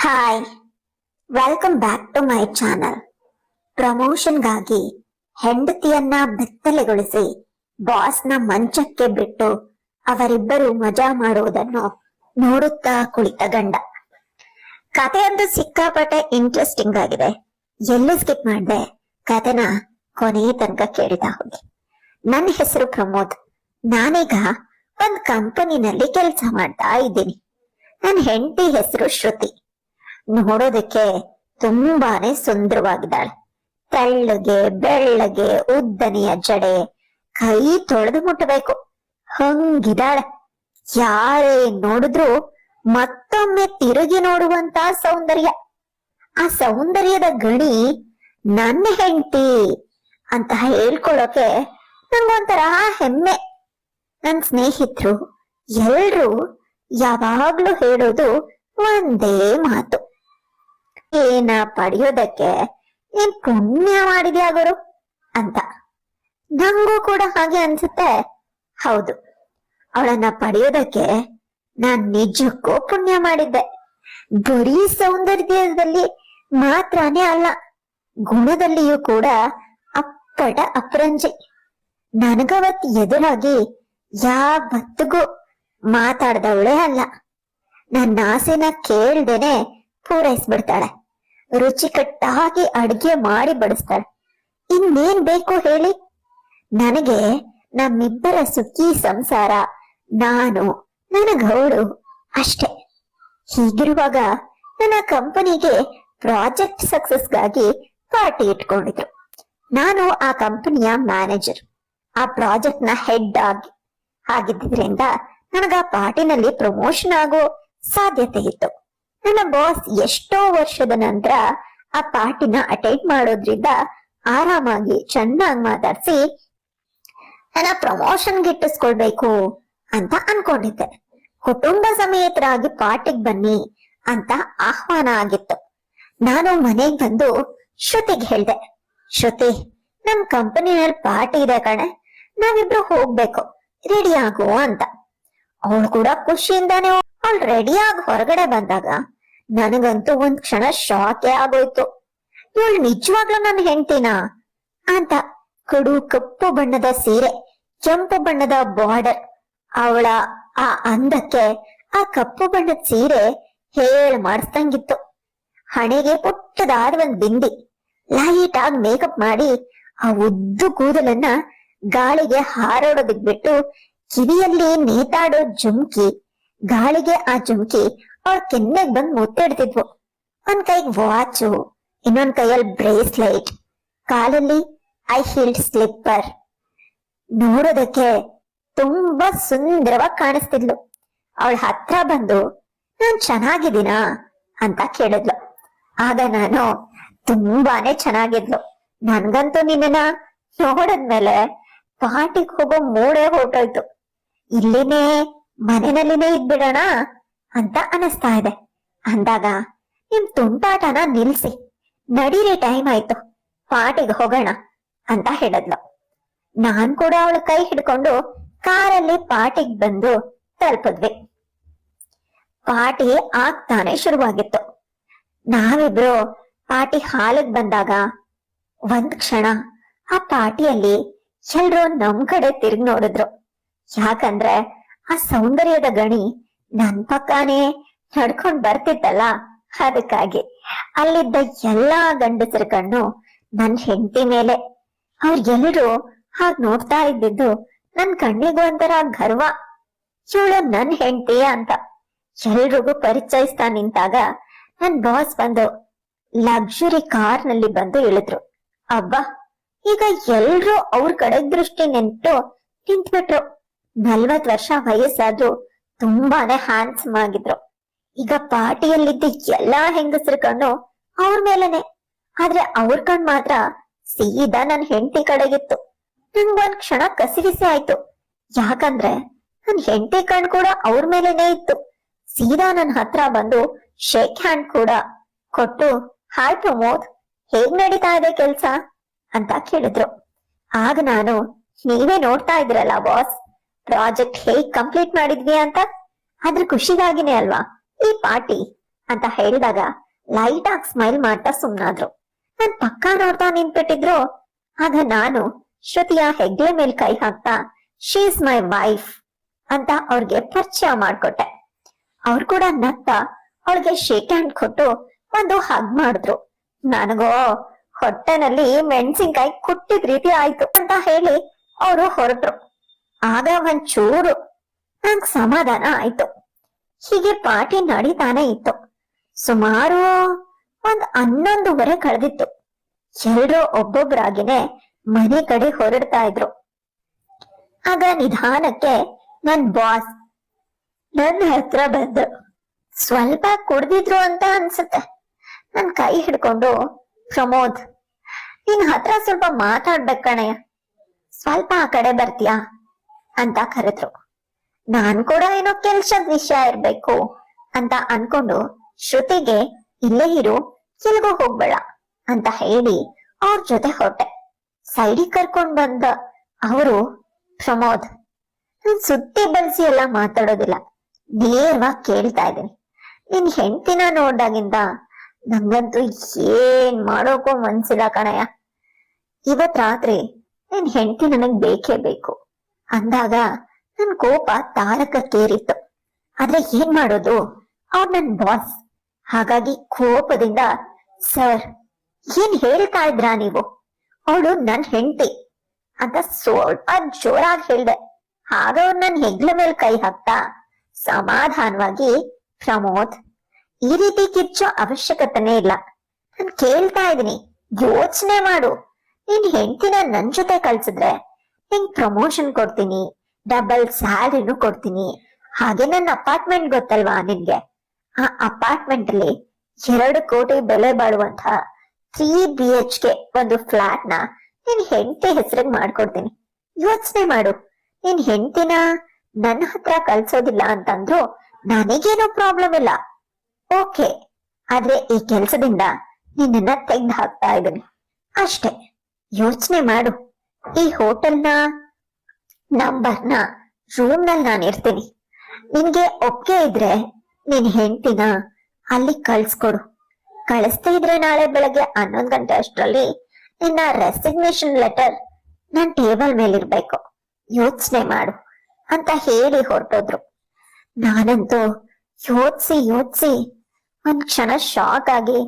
Hi, welcome back to my channel. ಪ್ರಮೋಷನ್ಗಾಗಿ ಹೆಂಡತಿಯನ್ನ ಬೆತ್ತಲೆಗೊಳಿಸಿ ಬಾಸ್ನ ಮಂಚಕ್ಕೆ ಬಿಟ್ಟು ಅವರಿಬ್ಬರು ಮಜಾ ಮಾಡುವುದನ್ನು ನೋಡುತ್ತಾ ಕುಳಿತ ಗಂಡ. ಕಥೆಯೊಂದು ಸಿಕ್ಕಾಪಟ್ಟೆ ಇಂಟ್ರೆಸ್ಟಿಂಗ್ ಆಗಿದೆ. ಎಲ್ಲೂ ಸ್ಕಿಪ್ ಮಾಡಿದೆ, ಕಥೆನ ಕೊನೆಯ ತನಕ ಕೇಳ್ತಾ ಹೋಗಿ. ನನ್ನ ಹೆಸರು ಪ್ರಮೋದ್. ನಾನೀಗ ಒಂದ್ ಕಂಪನಿನಲ್ಲಿ ಕೆಲಸ ಮಾಡ್ತಾ ಇದ್ದೀನಿ. ನನ್ನ ಹೆಂಡತಿ ಹೆಸರು ಶ್ರುತಿ. ನೋಡೋದಕ್ಕೆ ತುಂಬಾನೇ ಸುಂದರವಾಗಿದ್ದಾಳೆ. ತೆಳ್ಳಗೆ ಬೆಳ್ಳಗೆ ಉದ್ದನೆಯ ಜಡೆ, ಕೈ ತೊಳೆದು ಮುಟ್ಟಬೇಕು ಹಂಗಿದ್ದಾಳೆ. ಯಾರೇ ನೋಡಿದ್ರು ಮತ್ತೊಮ್ಮೆ ತಿರುಗಿ ನೋಡುವಂತ ಸೌಂದರ್ಯ. ಆ ಸೌಂದರ್ಯದ ಗಣಿ ನನ್ನ ಹೆಂಡತಿ ಅಂತ ಹೇಳ್ಕೊಳ್ಳೋಕೆ ನಂಗೊಂಥರ ಹೆಮ್ಮೆ. ನನ್ ಸ್ನೇಹಿತರು ಎಲ್ರು ಯಾವಾಗ್ಲೂ ಹೇಳೋದು ಒಂದೇ ಮಾತು, ಏನ ಪಡೆಯೋದಕ್ಕೆ ನೀನ್ ಪುಣ್ಯ ಮಾಡಿದ್ಯಾ ಗುರು ಅಂತ. ನಂಗೂ ಕೂಡ ಹಾಗೆ ಅನ್ಸುತ್ತೆ. ಹೌದು, ಅವಳನ್ನ ಪಡೆಯೋದಕ್ಕೆ ನಾನ್ ನಿಜಕ್ಕೂ ಪುಣ್ಯ ಮಾಡಿದ್ದೆ. ಬರೀ ಸೌಂದರ್ಯದಲ್ಲಿ ಮಾತ್ರನೇ ಅಲ್ಲ, ಗುಣದಲ್ಲಿಯೂ ಕೂಡ ಅಪ್ಪಟ ಅಪರಂಜಿ. ನನಗವತ್ ಎದುರಾಗಿ ಯಾವತ್ತಿಗೂ ಮಾತಾಡ್ದವಳೇ ಅಲ್ಲ. ನನ್ನ ಆಸೆನ ಕೇಳ್ದೇನೆ ಪೂರೈಸ್ಬಿಡ್ತಾಳೆ. ರುಚಿಕಟ್ಟಾಗಿ ಅಡ್ಗೆ ಮಾಡಿ ಬಡಿಸ್ತಾಳೆ. ಇನ್ನೇನ್ ಬೇಕು ಹೇಳಿ? ನನಗೆ ನಮ್ಮಿಬ್ಬರ ಸುಖಿ ಸಂಸಾರ, ನಾನು ನನಗವಳು ಅಷ್ಟೇ. ಹೀಗಿರುವಾಗ ನನ್ನ ಕಂಪನಿಗೆ ಪ್ರಾಜೆಕ್ಟ್ ಸಕ್ಸಸ್ಗಾಗಿ ಪಾರ್ಟಿ ಇಟ್ಕೊಂಡಿದ್ರು. ನಾನು ಆ ಕಂಪನಿಯ ಮ್ಯಾನೇಜರ್, ಆ ಪ್ರಾಜೆಕ್ಟ್ ನ ಹೆಡ್ ಆಗಿದ್ದರಿಂದ ನನಗ ಆ ಪಾರ್ಟಿನಲ್ಲಿ ಪ್ರಮೋಷನ್ ಆಗೋ ಸಾಧ್ಯತೆ ಇತ್ತು. ನನ್ನ ಬಾಸ್ ಎಷ್ಟೋ ವರ್ಷದ ನಂತರ ಆ ಪಾರ್ಟಿನ ಅಟೆಂಡ್ ಮಾಡೋದ್ರಿಂದ ಆರಾಮಾಗಿ ಚೆನ್ನಾಗಿ ಮಾತಾಡ್ಸಿ ನನ್ನ ಪ್ರಮೋಷನ್ ಗಿಟ್ಟಿಸ್ಕೊಳ್ಬೇಕು ಅಂತ ಅನ್ಕೊಂಡಿದ್ದೆ. ಕುಟುಂಬ ಸಮೇತರಾಗಿ ಪಾರ್ಟಿಗೆ ಬನ್ನಿ ಅಂತ ಆಹ್ವಾನ ಆಗಿತ್ತು. ನಾನು ಮನೆಗೆ ಬಂದು ಶ್ರುತಿಗೆ ಹೇಳ್ದೆ, ಶ್ರುತಿ, ನಮ್ ಕಂಪನಿನಲ್ಲಿ ಪಾರ್ಟಿ ಇದೆ ಕಣೆ, ನಾವಿಬ್ರು ಹೋಗ್ಬೇಕು, ರೆಡಿ ಆಗು ಅಂತ. ಅವಳು ಕೂಡ ಖುಷಿಯಿಂದಾನೆ ಅವಳು ರೆಡಿಯಾಗಿ ಹೊರಗಡೆ ಬಂದಾಗ ನನಗಂತೂ ಒಂದ್ ಕ್ಷಣ ಶಾಕೇ ಆಗೋಯ್ತು. ಇವಳು ನಿಜವಾಗ್ಲೂ ನನ್ನ ಹೆಂಡತಿನಾ ಅಂತ. ಕಡು ಕಪ್ಪು ಬಣ್ಣದ ಸೀರೆ, ಕೆಂಪು ಬಣ್ಣದ ಬಾರ್ಡರ್, ಅವಳ ಆ ಅಂದಕ್ಕೆ ಆ ಕಪ್ಪು ಬಣ್ಣದ ಸೀರೆ ಹೇಳ್ ಮಾಡಿಸ್ದಂಗಿತ್ತು. ಹಣೆಗೆ ಪುಟ್ಟದಾದ ಒಂದ್ ಬಿಂದಿ, ಲೈಟ್ ಆಗಿ ಮೇಕಪ್ ಮಾಡಿ ಆ ಉದ್ದು ಕೂದಲನ್ನ ಗಾಳಿಗೆ ಹಾರಾಡೋದಕ್ ಬಿಟ್ಟು ಕಿವಿಯಲ್ಲಿ ನೇತಾಡೋ ಜುಮ್ಕಿ, ಗಾಳಿಗೆ ಆ ಜುಮ್ಕಿ ಅವ್ರ ಕೆನ್ನೆಗ್ ಬಂದ್ ಮುತ್ತಿಡ್ತಿದ್ವು. ಒಂದ್ ಕೈಗ್ ವಾಚು, ಇನ್ನೊಂದ್ ಕೈಯಲ್ಲಿ ಬ್ರೇಸ್ಲೈಟ್, ಕಾಲಲ್ಲಿ ಐ ಹೀಲ್ಡ್ ಸ್ಲಿಪ್ಪರ್. ನೋಡೋದಕ್ಕೆ ತುಂಬಾ ಸುಂದರವಾಗಿ ಕಾಣಿಸ್ತಿದ್ಲು. ಅವಳ ಹತ್ರ ಬಂದು ನಾನ್ ಚೆನ್ನಾಗಿದ್ದೀನಾ ಅಂತ ಕೇಳಿದ್ಲು. ಆಗ ನಾನು ತುಂಬಾನೇ ಚೆನ್ನಾಗಿದ್ಲು, ನನ್ಗಂತೂ ನಿನ್ನ ನೋಡದ್ಮೇಲೆ ಪಾರ್ಟಿಗೆ ಹೋಗೋ ಮೂಡೇ ಹೊರಟೋಯ್ತು, ಇಲ್ಲಿನೇ ಮನೆಯಲ್ಲಿನೇ ಇದ್ಬಿಡೋಣ ಅಂತ ಅನಿಸ್ತಾ ಇದೆ ಅಂದಾಗ, ನಿಮ್ ತುಂಟಾಟನ ನಿಲ್ಸಿ ನಡೀರಿ, ಟೈಮ್ ಆಯ್ತು, ಪಾರ್ಟಿಗೆ ಹೋಗೋಣ ಅಂತ ಹೇಳಿದ್ಲು. ನಾನ್ ಕೂಡ ಅವಳ ಕೈ ಹಿಡ್ಕೊಂಡು ಕಾರಲ್ಲಿ ಪಾರ್ಟಿಗೆ ಬಂದು ತಲುಪಿದ್ವಿ. ಪಾರ್ಟಿ ಆಗ್ತಾನೆ ಶುರುವಾಗಿತ್ತು. ನಾವಿಬ್ರು ಪಾರ್ಟಿ ಹಾಲಿಗೆ ಬಂದಾಗ ಒಂದ್ ಕ್ಷಣ ಆ ಪಾರ್ಟಿಯಲ್ಲಿ ಎಲ್ರು ನಮ್ ಕಡೆ ತಿರುಗಿ ನೋಡಿದ್ರು. ಯಾಕಂದ್ರೆ ಆ ಸೌಂದರ್ಯದ ಗಣಿ ನನ್ ಪಕ್ಕಾನೇ ನಡ್ಕೊಂಡ್ ಬರ್ತಿತ್ತಲ್ಲ, ಅದಕ್ಕಾಗಿ ಅಲ್ಲಿದ್ದ ಎಲ್ಲಾ ಗಂಡಸರ ಕಣ್ಣು ನನ್ ಹೆಂಡತಿ ಮೇಲೆ. ಅವ್ರೆಲ್ಲರೂ ಹಾಗ್ ನೋಡ್ತಾ ಇದ್ದಿದ್ದು ನನ್ ಕಣ್ಣಿಗೂ ಒಂಥರ ಗರ್ವ, ಇವಳು ನನ್ ಹೆಂಡತಿ ಅಂತ. ಎಲ್ರಿಗೂ ಪರಿಚಯಿಸ್ತಾ ನಿಂತಾಗ ನನ್ ಬಾಸ್ ಬಂದು ಲಕ್ಸುರಿ ಕಾರ್ ನಲ್ಲಿ ಬಂದು ಇಳಿದ್ರು. ಅಬ್ಬಾ, ಈಗ ಎಲ್ರು ಅವ್ರ ಕಡೆ ದೃಷ್ಟಿ ನಿಂತ್ಬಿಟ್ರು. 40 ವರ್ಷ ವಯಸ್ಸಾದ್ರು ತುಂಬಾನೇ ಹ್ಯಾಂಡ್ಸಮ್ ಆಗಿದ್ರು. ಈಗ ಪಾರ್ಟಿಯಲ್ಲಿದ್ದ ಎಲ್ಲಾ ಹೆಂಗಸರ ಕಣ್ಣು ಅವ್ರ ಮೇಲೆನೆ, ಆದ್ರೆ ಅವ್ರ ಕಣ್ ಮಾತ್ರ ಸೀದಾ ನನ್ ಹೆಂಡತಿ ಕಡೆಗಿತ್ತು. ನಂಗೊಂದ್ ಕ್ಷಣ ಕಸಿವಿಸಿ ಆಯ್ತು, ಯಾಕಂದ್ರೆ ನನ್ ಹೆಂಡತಿ ಕಣ್ ಕೂಡ ಅವ್ರ ಮೇಲೆನೆ ಇತ್ತು. ಸೀದಾ ನನ್ ಹತ್ರ ಬಂದು ಶೇಕ್ ಹ್ಯಾಂಡ್ ಕೂಡ ಕೊಟ್ಟು, ಹಾಯ್ ಪ್ರಮೋದ್, ಹೇಗ್ ನಡೀತಾ ಇದೆ ಕೆಲ್ಸ ಅಂತ ಕೇಳಿದ್ರು. ಆಗ ನಾನು, ನೀವೇ ನೋಡ್ತಾ ಇದ್ರಲ್ಲ ಬಾಸ್, ಪ್ರಾಜೆಕ್ಟ್ ಹೇಗ್ ಕಂಪ್ಲೀಟ್ ಮಾಡಿದ್ವಿ ಅಂತ, ಅದ್ರ ಖುಷಿಗಾಗಿನೇ ಅಲ್ವಾ ಈ ಪಾರ್ಟಿ ಅಂತ ಹೇಳಿದಾಗ ಲೈಟ್ ಆಗಿ ಸ್ಮೈಲ್ ಮಾಡ್ತಾ ಸುಮ್ನಾದ್ರು. ನನ್ ಪಕ್ಕ ನೋಡ್ತಾ ನಿಂತ್ಬಿಟ್ಟಿದ್ರು. ಆಗ ನಾನು ಶ್ರುತಿಯ ಹೆಗ್ಲೆ ಮೇಲ್ ಕೈ ಹಾಕ್ತಾ ಶೀ ಇಸ್ ಮೈ ವೈಫ್ ಅಂತ ಅವ್ರಿಗೆ ಪರಿಚಯ ಮಾಡ್ಕೊಟ್ಟೆ. ಅವ್ರು ಕೂಡ ನಗ್ತಾ ಅವಳಿಗೆ ಶೇಕ್ ಹ್ಯಾಂಡ್ ಕೊಟ್ಟು ಒಂದು ಹಗ್ ಮಾಡಿದ್ರು. ನನಗೋ ಹೊಟ್ಟೆನಲ್ಲಿ ಮೆಣಸಿನ್ಕಾಯಿ ಕುಟ್ಟಿದ ರೀತಿ ಆಯ್ತು ಅಂತ ಹೇಳಿ ಅವರು ಹೊರಟ್ರು. ಆಗ ಒಂಚೂರು ನಂಗ್ ಸಮಾಧಾನ ಆಯ್ತು. ಹೀಗೆ ಪಾರ್ಟಿ ನಡೀತಾನೆ ಇತ್ತು. ಸುಮಾರು 11:30 ಕಳೆದಿತ್ತು. ಎಲ್ರೂ ಒಬ್ಬೊಬ್ಬರಾಗಿನೇ ಮನೆ ಕಡೆ ಹೊರಡ್ತಾ ಇದ್ರು. ಆಗ ನಿಧಾನಕ್ಕೆ ನನ್ ಬಾಸ್ ನನ್ನ ಹತ್ರ ಬಂದ್ರು. ಸ್ವಲ್ಪ ಕುಡ್ದಿದ್ರು ಅಂತ ಅನ್ಸುತ್ತೆ. ನನ್ ಕೈ ಹಿಡ್ಕೊಂಡು, ಪ್ರಮೋದ್, ನಿನ್ ಹತ್ರ ಸ್ವಲ್ಪ ಮಾತಾಡ್ಬೇಕ್ ಕಣಯ್ಯ, ಸ್ವಲ್ಪ ಆ ಕಡೆ ಬರ್ತೀಯಾ ಅಂತ ಕರೆದ್ರು. ನಾನ್ ಕೂಡ ಏನೋ ಕೆಲ್ಸದ ವಿಷಯ ಇರ್ಬೇಕು ಅಂತ ಅನ್ಕೊಂಡು ಶ್ರುತಿಗೆ ಇಲ್ಲೇ ಇರು, ಎಲ್ಗೂ ಹೋಗ್ಬೇಡ ಅಂತ ಹೇಳಿ ಅವ್ರ ಜೊತೆ ಹೊರಟೆ. ಸೈಡಿಗೆ ಕರ್ಕೊಂಡ್ ಬಂದ ಅವರು, ಪ್ರಮೋದ್, ನಾನ್ ಸುತ್ತಿ ಬಳಸಿ ಎಲ್ಲ ಮಾತಾಡೋದಿಲ್ಲ, ನೇರವಾಗಿ ಕೇಳ್ತಾ ಇದ್ದೀನಿ. ನಿನ್ ಹೆಂಡತಿನ ನೋಡ್ದಾಗಿಂದ ನಂಗಂತೂ ಏನ್ ಮಾಡೋಕೋ ಮನ್ಸಿಲ್ಲ ಕಣಯ್ಯ. ಇವತ್ ರಾತ್ರಿ ನಿನ್ ಹೆಂಡತಿ ನನಗ್ ಬೇಕೇ ಬೇಕು ಅಂದಾಗ ನನ್ ಕೋಪ ತಾರಕಕ್ಕೇರಿತ್ತು. ಆದ್ರೆ ಏನ್ ಮಾಡೋದು, ಅವ್ರು ನನ್ ಬಾಸ್. ಹಾಗಾಗಿ ಕೋಪದಿಂದ, ಸರ್ ಏನ್ ಹೇಳ್ತಾ ಇದ್ರಾ ನೀವು, ಅವಳು ನನ್ ಹೆಂಡತಿ ಅಂತ ಸ್ವಲ್ಪ ಜೋರಾಗಿ ಹೇಳ್ದೆ. ಆಗ ಅವ್ರು ನನ್ ಹೆಗ್ಲ ಮೇಲೆ ಕೈ ಹಾಕ್ತಾ ಸಮಾಧಾನವಾಗಿ, ಪ್ರಮೋದ್, ಈ ರೀತಿ ಕಿಚ್ಚೋ ಅವಶ್ಯಕತೆನೇ ಇಲ್ಲ, ನಾನ್ ಕೇಳ್ತಾ ಇದೀನಿ, ಯೋಚನೆ ಮಾಡು. ನಿನ್ ಹೆಂಡತಿನ ನನ್ ಜೊತೆ ಕಳ್ಸಿದ್ರೆ ನಿಂಗ್ ಪ್ರಮೋಷನ್ ಕೊಡ್ತೀನಿ, ಡಬಲ್ ಸ್ಯಾಲರಿನೂ ಕೊಡ್ತೀನಿ. ಹಾಗೆ ನನ್ನ ಅಪಾರ್ಟ್ಮೆಂಟ್ ಗೊತ್ತಲ್ವಾ ನಿನ್ಗೆ, ಆ ಅಪಾರ್ಟ್ಮೆಂಟ್ ಅಲ್ಲಿ 2 ಕೋಟಿ ಬೆಲೆ ಬಾಳುವಂತ 3 BHK ಒಂದು ಫ್ಲಾಟ್ ನ ನಿನ್ ಹೆಂಡತಿ ಹೆಸರಿಗೆ ಮಾಡ್ಕೊಡ್ತೀನಿ. ಯೋಚನೆ ಮಾಡು. ನಿನ್ ಹೆಂಡತಿನ ನನ್ನ ಹತ್ರ ಕಳ್ಸೋದಿಲ್ಲ ಅಂತಂದ್ರು ನನಗೇನೋ ಪ್ರಾಬ್ಲಮ್ ಇಲ್ಲ, ಓಕೆ. ಆದ್ರೆ ಈ ಕೆಲ್ಸದಿಂದ ನಿನ್ನ ತೆಗ್ದು ಹಾಕ್ತಾ ಇದ್ದೀನಿ ಅಷ್ಟೇ. ಯೋಚನೆ ಮಾಡು. ಈ ಹೋಟೆಲ್ನ ನಂಬರ್ನ ರೂಮ್ ನಲ್ಲಿ ನಾನು ಇರ್ತೀನಿ. ನಿನ್ಗೆ ಒಪ್ಪಿಗೆ ಇದ್ರೆ ನಿನ್ ಹೆಂಡತಿನ ಅಲ್ಲಿ ಕಳ್ಸ್ಕೊಡು. ಕಳಿಸ್ತಾ ಇದ್ರೆ ನಾಳೆ ಬೆಳಗ್ಗೆ 11 ಗಂಟೆ ಅಷ್ಟರಲ್ಲಿ ನಿನ್ನ ರೆಸಿಗ್ನೇಷನ್ ಲೆಟರ್ ನನ್ ಟೇಬಲ್ ಮೇಲಿರ್ಬೇಕು. ಯೋಚನೆ ಮಾಡು ಅಂತ ಹೇಳಿ ಹೊರಟೋದ್ರು. ನಾನಂತೂ ಯೋಚಿಸಿ ಒಂದ್ ಕ್ಷಣ ಶಾಕ್ ಆಗಿ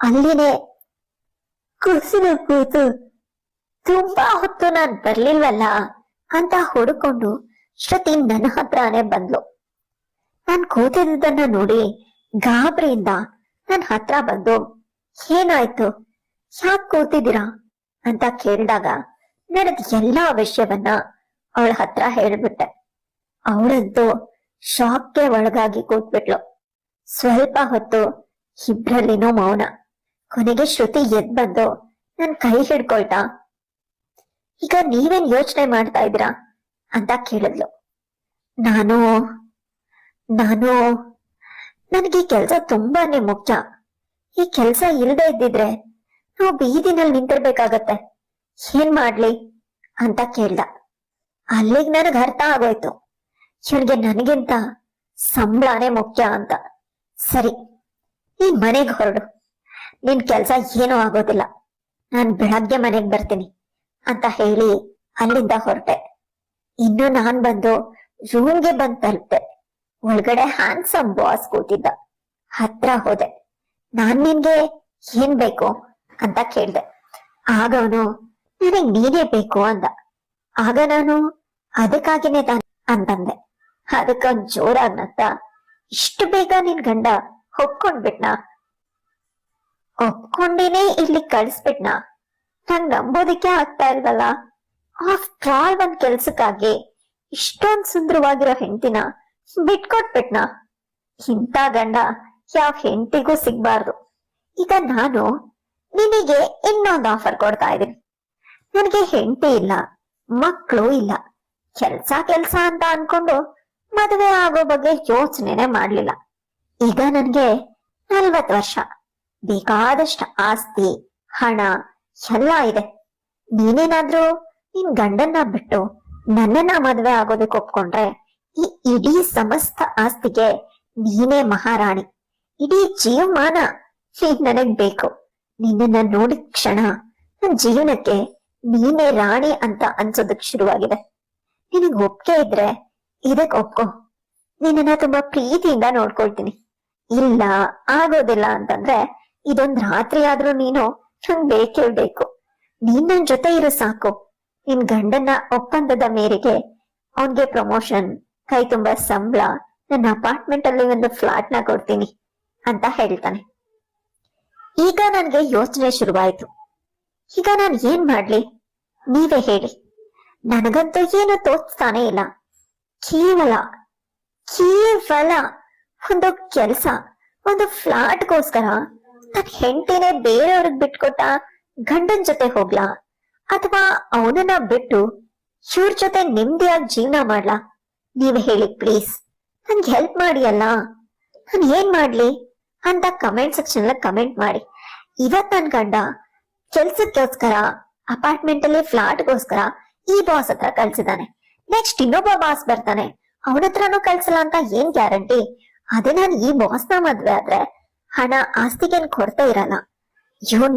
ಅಲ್ಲಿನೇ ಕುಸಿದು ಕೂತು ತುಂಬಾ ಹೊತ್ತು ನಾನ್ ಬರ್ಲಿಲ್ವಲ್ಲ ಅಂತ ಹುಡುಕೊಂಡು ಶ್ರುತಿ ನನ್ನ ಹತ್ರನೇ ಬಂದ್ಲು. ನಾನ್ ಕೂತಿದ್ದನ್ನ ನೋಡಿ ಗಾಬರಿಯಿಂದ ನನ್ ಹತ್ರ ಬಂದು, ಏನಾಯ್ತು, ಯಾಕೆ ಕೂತಿದ್ದೀರಾ ಅಂತ ಕೇಳಿದಾಗ ನಡೆದ ಎಲ್ಲಾ ವಿಷಯವನ್ನ ಅವಳ ಹತ್ರ ಹೇಳ್ಬಿಟ್ಟೆ. ಅವಳಂತೂ ಶಾಕ್ಗೆ ಒಳಗಾಗಿ ಕೂತ್ಬಿಟ್ಲು. ಸ್ವಲ್ಪ ಹೊತ್ತು ಇಬ್ರಲ್ಲಿನೂ ಮೌನ. ಕೊನೆಗೆ ಶ್ರುತಿ ಎದ್ ಬಂದು ನನ್ ಕೈ ಹಿಡ್ಕೊಳ್ತಾ, ಈಗ ನೀವೇನ್ ಯೋಚನೆ ಮಾಡ್ತಾ ಇದ್ದೀರಾ ಅಂತ ಕೇಳಿದ್ಲು. ನಾನು ನನಗೆ ಈ ಕೆಲ್ಸ ತುಂಬಾನೇ ಮುಖ್ಯ. ಈ ಕೆಲ್ಸ ಇಲ್ಲದೆ ಇದ್ದಿದ್ರೆ ನಾವು ಬೀದಿನಲ್ಲಿ ನಿಂತಿರ್ಬೇಕಾಗತ್ತೆ. ಏನ್ ಮಾಡ್ಲಿ ಅಂತ ಕೇಳ್ದ. ಅಲ್ಲಿಗ್ ನನಗ್ ಅರ್ಥ ಆಗೋಯ್ತು, ಇವನ್ಗೆ ನನಗಿಂತ ಸಂಬಳನೇ ಮುಖ್ಯ ಅಂತ. ಸರಿ, ನೀನ್ ಮನೆಗ್ ಹೊರಡು, ನಿನ್ ಕೆಲ್ಸ ಏನೂ ಆಗೋದಿಲ್ಲ, ನಾನ್ ಬೆಳಗ್ಗೆ ಮನೆಗ್ ಬರ್ತೀನಿ ಅಂತ ಹೇಳಿ ಅಲ್ಲಿಂದ ಹೊರಟೆ. ಇನ್ನು ನಾನ್ ಬಂದು ರೂಮ್ಗೆ ಬಂದ್ ತಲುಪ್ತೆ. ಒಳಗಡೆ ಹ್ಯಾಂಡ್ಸಮ್ ಬಾಸ್ ಕೂತಿದ್ದ. ಹತ್ರ ಹೋದೆ. ನಾನ್ ನಿನ್ಗೆ ಏನ್ ಬೇಕು ಅಂತ ಕೇಳ್ದೆ. ಆಗ ಅವನು ನನಗ್ ನೀನೇ ಬೇಕು ಅಂದ. ಆಗ ನಾನು ಅದಕ್ಕಾಗಿನೇ ತಾನೆ ಅಂತಂದೆ. ಅದಕ್ಕೊಂದ್ ಜೋರಾಗಿ ನಗ್ತ, ಇಷ್ಟು ಬೇಗ ನಿನ್ ಗಂಡ ಒಪ್ಕೊಂಡ್ಬಿಟ್ನಾ? ಒಪ್ಕೊಂಡಿನೇ ಇಲ್ಲಿ ಕಳಿಸ್ಬಿಟ್ನಾ? ನಂಗ್ ನಂಬೋದಿಕ್ಕೆ ಆಗ್ತಾ ಇಲ್ವಲ್ಲ. ಆಫ್ಟರ್ ಆಲ್ ಒಂದ್ ಕೆಲ್ಸಕ್ಕಾಗಿ ಇಷ್ಟೊಂದ್ ಸುಂದರವಾಗಿರೋ ಹೆಂಡತಿನ ಬಿಟ್ಕೊಟ್ಬಿಟ್ನಾ? ಇಂಥ ಗಂಡ ಯಾವ ಹೆಂಡತಿಗೂ ಸಿಗ್ಬಾರ್ದು. ಈಗ ನಾನು ನಿನಗೆ ಇನ್ನೊಂದು ಆಫರ್ ಕೊಡ್ತಾ ಇದೀನಿ. ನನಗೆ ಹೆಂಡತಿ ಇಲ್ಲ, ಮಕ್ಕಳು ಇಲ್ಲ. ಕೆಲ್ಸ ಅಂತ ಅನ್ಕೊಂಡು ಮದುವೆ ಆಗೋ ಬಗ್ಗೆ ಯೋಚನೆನೆ ಮಾಡ್ಲಿಲ್ಲ. ಈಗ ನನ್ಗೆ 40 ವರ್ಷ, ಬೇಕಾದಷ್ಟು ಆಸ್ತಿ, ಹಣ ಎಲ್ಲ ಇದೆ. ನೀನೇನಾದ್ರೂ ನಿನ್ ಗಂಡನ್ನ ಬಿಟ್ಟು ನನ್ನನ್ನ ಮದುವೆ ಆಗೋದಕ್ಕೆ ಒಪ್ಕೊಂಡ್ರೆ ಈ ಇಡೀ ಸಮಸ್ತ ಆಸ್ತಿಗೆ ನೀನೇ ಮಹಾರಾಣಿ. ಇಡೀ ಜೀವಮಾನ ನೀನ್ ನನಗ್ ಬೇಕು. ನಿನ್ನನ್ನ ನೋಡಿದ ಕ್ಷಣ ನನ್ ಜೀವನಕ್ಕೆ ನೀನೇ ರಾಣಿ ಅಂತ ಅನ್ಸೋದಕ್ ಶುರುವಾಗಿದೆ. ನಿನಗ್ ಒಪ್ಕೆ ಇದ್ರೆ ಇದಕ್ ಒಪ್ಕೋ. ನಿನ್ನನ್ನ ತುಂಬಾ ಪ್ರೀತಿಯಿಂದ ನೋಡ್ಕೊಳ್ತೀನಿ. ಇಲ್ಲ ಆಗೋದಿಲ್ಲ ಅಂತಂದ್ರೆ ಇದೊಂದ್ ರಾತ್ರಿ ಆದ್ರೂ ನೀನು ನಂಗ್ ಬೇಕೇ ಬೇಕು. ನೀನ್ ನನ್ ಜೊತೆ ಇರು ಸಾಕು. ನಿನ್ ಗಂಡನ ಒಪ್ಪಂದದ ಮೇರೆಗೆ ಅವನ್ಗೆ ಪ್ರಮೋಷನ್, ಕೈ ತುಂಬಾ ಸಂಬಳ, ನನ್ನ ಅಪಾರ್ಟ್ಮೆಂಟ್ ಅಲ್ಲಿ ಒಂದು ಫ್ಲಾಟ್ ನ ಕೊಡ್ತೀನಿ ಅಂತ ಹೇಳ್ತಾನೆ. ಈಗ ನನ್ಗೆ ಯೋಚನೆ ಶುರುವಾಯ್ತು. ಈಗ ನಾನ್ ಏನ್ ಮಾಡ್ಲಿ, ನೀವೇ ಹೇಳಿ. ನನಗಂತೂ ಏನು ತೋಚ್ತಾನೆ ಇಲ್ಲ. ಕೇವಲ ಒಂದು ಕೆಲ್ಸ, ಒಂದು ಫ್ಲಾಟ್ಗೋಸ್ಕರ ನನ್ ಹೆಂಡತಿನೇ ಬೇರೆಯವ್ರಿಗೆ ಬಿಟ್ಕೊಟ್ಟ ಗಂಡನ್ ಜೊತೆ ಹೋಗ್ಲಾ, ಅಥವಾ ಅವನನ್ನ ಬಿಟ್ಟು ಇವ್ರ ಜೊತೆ ನೆಮ್ಮದಿಯಾಗಿ ಜೀವನ ಮಾಡ್ಲಾ? ನೀವ್ ಹೇಳಿ ಪ್ಲೀಸ್, ನನ್ಗೆ ಹೆಲ್ಪ್ ಮಾಡಿ ಅಲ್ಲ. ನಾನ್ ಏನ್ ಮಾಡ್ಲಿ ಅಂತ ಕಮೆಂಟ್ ಸೆಕ್ಷನ್ ಅಲ್ಲಿ ಕಮೆಂಟ್ ಮಾಡಿ. ಇವತ್ ನನ್ ಗಂಡ ಕೆಲ್ಸಕ್ಕೋಸ್ಕರ, ಅಪಾರ್ಟ್ಮೆಂಟ್ ಅಲ್ಲಿ ಫ್ಲಾಟ್ಗೋಸ್ಕರ ಈ ಬಾಸ್ ಹತ್ರ ಕಳ್ಸಿದಾನೆ. ನೆಕ್ಸ್ಟ್ ಇನ್ನೊಬ್ಬ ಬಾಸ್ ಬರ್ತಾನೆ, ಅವನ ಹತ್ರನೂ ಕಳ್ಸಲ್ಲ ಅಂತ ಏನ್ ಗ್ಯಾರಂಟಿ? ಅದೇ ನಾನು ಈ ಬಾಸ್ ನ ಮದ್ವೆ ಆದ್ರೆ ಹಣ ಆಸ್ತಿಗೇನ್ ಕೊರತೆ ಇರಲ್ಲ. ಇವನ್